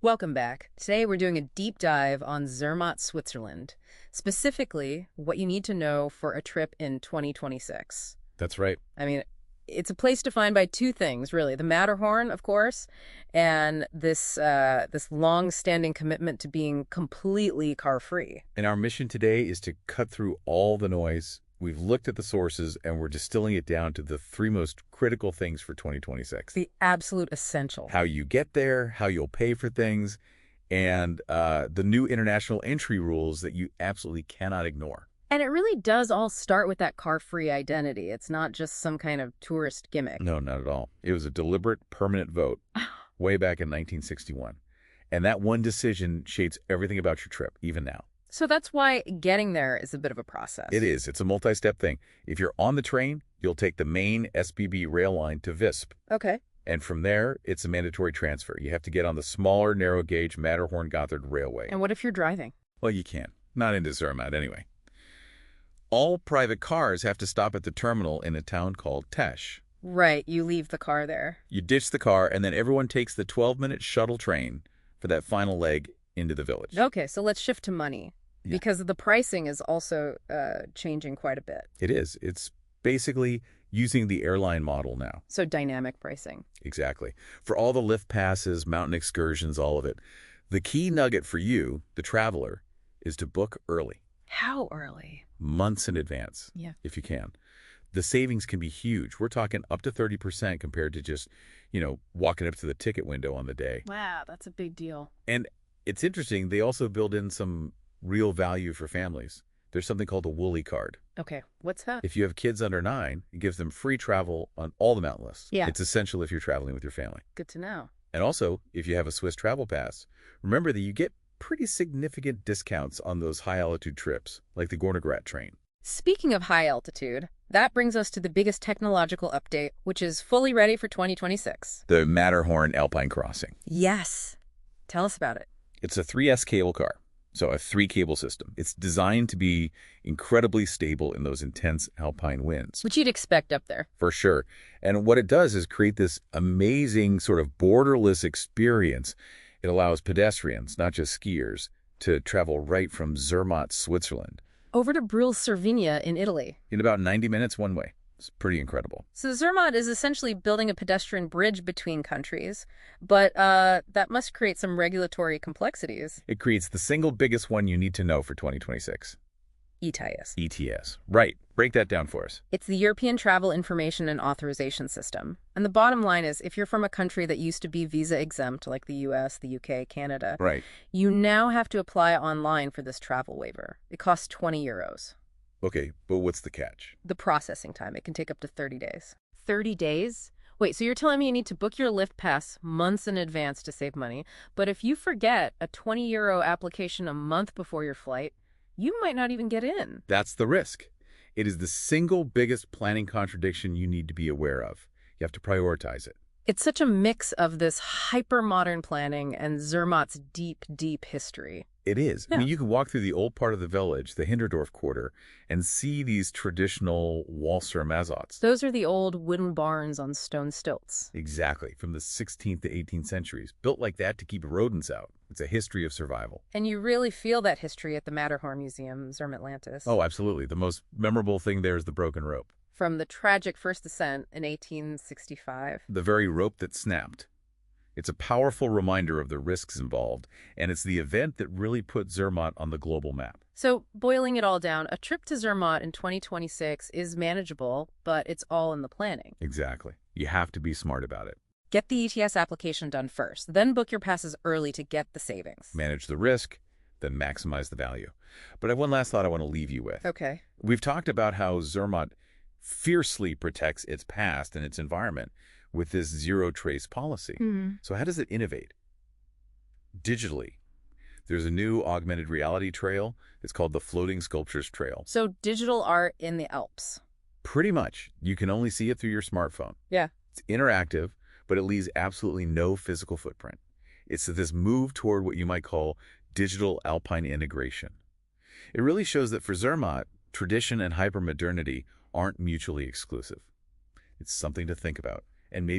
Welcome back. Today we're doing a deep dive on Zermatt, Switzerland, specifically what you need to know for a trip in 2026. That's right. I mean, it's a place defined by two things, really. The Matterhorn, of course, and this long-standing commitment to being completely car-free. And our mission today is to cut through all the noise. We've looked at the sources and we're distilling it down to the three most critical things for 2026. The absolute essential. How you get there, how you'll pay for things, and the new international entry rules that you absolutely cannot ignore. And it really does all start with that car-free identity. It's not just some kind of tourist gimmick. No, not at all. It was a deliberate, permanent vote way back in 1961. And that one decision shapes everything about your trip, even now. So that's why getting there is a bit of a process. It is. It's a multi-step thing. If you're on the train, you'll take the main SBB rail line to Visp. Okay. And from there, it's a mandatory transfer. You have to get on the smaller, narrow-gauge Matterhorn-Gotthard Railway. And what if you're driving? Well, you can't. Not into Zermatt, anyway. All private cars have to stop at the terminal in a town called Tesch. Right, you leave the car there. You ditch the car, and then everyone takes the 12-minute shuttle train for that final leg into the village. Okay, so let's shift to money. Yeah. Because the pricing is also changing quite a bit. It is. It's basically using the airline model now. So dynamic pricing. Exactly. For all the lift passes, mountain excursions, all of it. The key nugget for you, the traveler, is to book early. How early? Months in advance, Yeah. if you can. The savings can be huge. We're talking up to 30% compared to just, walking up to the ticket window on the day. Wow, that's a big deal. And it's interesting, they also build in some real value for families. There's something called a Woolly card. Okay, what's that? If you have kids under 9, it gives them free travel on all the mountain lists. Yeah. It's essential if you're traveling with your family. Good to know. And also, if you have a Swiss travel pass, remember that you get pretty significant discounts on those high-altitude trips, like the Gornergrat train. Speaking of high altitude, that brings us to the biggest technological update, which is fully ready for 2026. The Matterhorn Alpine Crossing. Yes. Tell us about it. It's a 3S cable car, so a 3-cable system. It's designed to be incredibly stable in those intense alpine winds. Which you'd expect up there. For sure. And what it does is create this amazing sort of borderless experience. It allows pedestrians, not just skiers, to travel right from Zermatt, Switzerland, Over to Cervinia in Italy. in about 90 minutes one way. It's pretty incredible. So Zermatt is essentially building a pedestrian bridge between countries, but that must create some regulatory complexities. It creates the single biggest one you need to know for 2026. ETIAS. ETIAS. Right. Break that down for us. It's the European Travel Information and Authorization System. And the bottom line is, if you're from a country that used to be visa exempt, like the US, the UK, Canada, Right. you now have to apply online for this travel waiver. It costs 20 euros. Okay, but what's the catch? The processing time, it can take up to 30 days. 30 days? Wait, so you're telling me you need to book your lift pass months in advance to save money, but if you forget a 20 euro application a month before your flight, you might not even get in. That's the risk. It is the single biggest planning contradiction you need to be aware of. You have to prioritize it. It's such a mix of this hyper-modern planning and Zermatt's deep, deep history. It is. I Yeah. mean, you can walk through the old part of the village, the Hinderdorf quarter, and see these traditional Walser Mazots. Those are the old wooden barns on stone stilts. Exactly, from the 16th to 18th centuries, built like that to keep rodents out. It's a history of survival. And you really feel that history at the Matterhorn Museum, Zermatt. Oh, absolutely. The most memorable thing there is the broken rope. From the tragic first ascent in 1865. The very rope that snapped. It's a powerful reminder of the risks involved, and it's the event that really put Zermatt on the global map. So, boiling it all down, a trip to Zermatt in 2026 is manageable, but it's all in the planning. Exactly. You have to be smart about it. Get the ETS application done first, then book your passes early to get the savings. Manage the risk, then maximize the value. But I have one last thought I want to leave you with. Okay. We've talked about how Zermatt fiercely protects its past and its environment with this zero-trace policy. So how does it innovate? Digitally. There's a new augmented reality trail. It's called the Floating Sculptures Trail. So, digital art in the Alps. Pretty much. You can only see it through your smartphone. Yeah. It's interactive, but it leaves absolutely no physical footprint. It's this move toward what you might call digital alpine integration. It really shows that for Zermatt, tradition and hypermodernity aren't mutually exclusive. It's something to think about, and maybe